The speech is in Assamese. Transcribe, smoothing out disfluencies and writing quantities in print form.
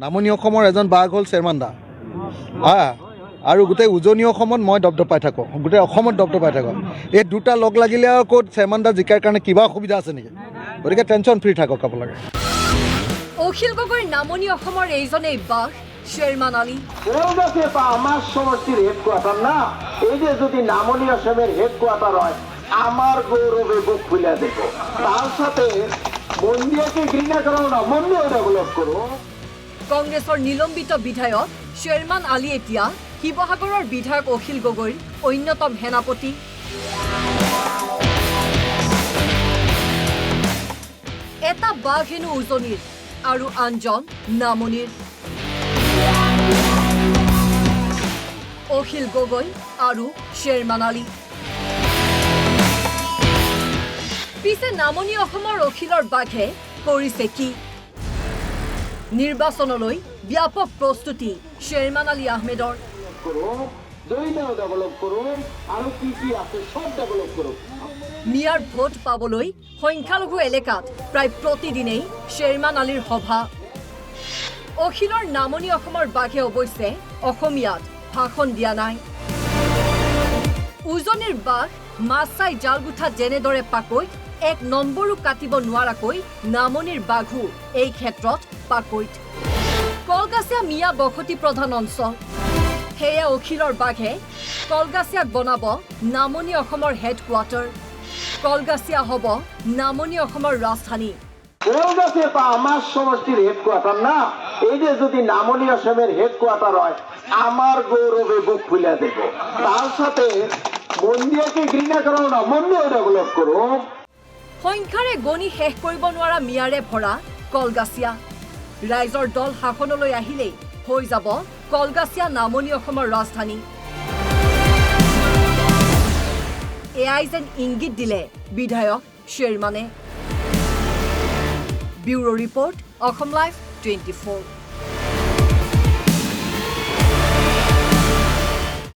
নামনি অসমৰ এজন বাঘ হ'ল চেয়াৰমান দা আৰু গোটেই উজনি অসমত মই দপদপাই থাকোঁ, গোটেই অসমত দপদপাই থাকোঁ। এই দুটা লগ লাগিলে আৰু ক'ত চেয়াৰমান দা জিকাৰ কাৰণে কিবা অসুবিধা আছে নেকি? গতিকে টেনশ্যন ফ্ৰী থাকক আপোনালোকে। অখিল গগৈৰ নামনি অসমৰ এইজনেই বাঘ চেয়াৰমান আলী। আমার সমষ্টির হেডকোয়ার্টার না, এই যে যদি নামনি অসমের হেডকোয়ার্টার হয় আমার গৌরবে বুক খুলে দেব। তার সাথে মন্দিয়াকে ঘৃণা করো না, মন্দিও ডেভেলপ করো। কংগ্ৰেছৰ নিলম্বিত বিধায়ক চেয়াৰমান আলী এতিয়া শিৱসাগৰৰ বিধায়ক অখিল গগৈৰ অন্যতম সেনাপতি। এটা বাঘ হেনো উজনিৰ আৰু আনজন নামনিৰ। অখিল গগৈ আৰু চেয়াৰমান আলী। পিছে নামনি অসমৰ অখিলৰ বাঘে কৰিছে কি? নিৰ্বাচনলৈ ব্যাপক প্ৰস্তুতি চেয়াৰমান আলী আহমেদৰ। মিয়াৰ ভোট পাবলৈ সংখ্যালঘু এলেকাত প্ৰায় প্ৰতিদিনেই চেয়াৰমান আলীৰ সভা। অখিলৰ নামনি অসমৰ বাঘে অৱশ্যে অসমীয়াত ভাষণ দিয়া নাই। উজনিৰ বাঘ মাছ চাই জাল গুঠা যেনেদৰে পাকৈত, এক নম্বৰো কাটিব নোৱাৰাকৈ নামনিৰ বাঘো এই ক্ষেত্ৰত পাকৈত। কলগাছিয়া মিয়া বসতি প্ৰধান অঞ্চল। সেয়ে অখিলৰ বাঘে কলগাছিয়াক বনাব নামনি অসমৰ হেডকোৱাৰ্টাৰ। কলগাছিয়া হ'ব নামনি অসমৰ ৰাজধানী। কলগাছিয়া আমার সমষ্টির হেডকোয়ার্টার না, এই যে যদি নামনি অসমের হেডকোয়ার্টার হয় আমার গৌরবে বুক খুলে দেব। তার সাথে মন্দিয়াকে ঘৃণা করো না, মন্দিও ডেভেলপ করো। সংখ্যাৰে গণি শেষ কৰিব নোৱাৰা মিয়াৰে ভৰা কলগাছিয়া। ৰাইজৰ দল শাসনলৈ আহিলেই হৈ যাব কলগাছিয়া নামনি অসমৰ ৰাজধানী। এয়াই যেন ইংগিত দিলে বিধায়ক চেয়াৰমানে। Bureau report, Asom live 24।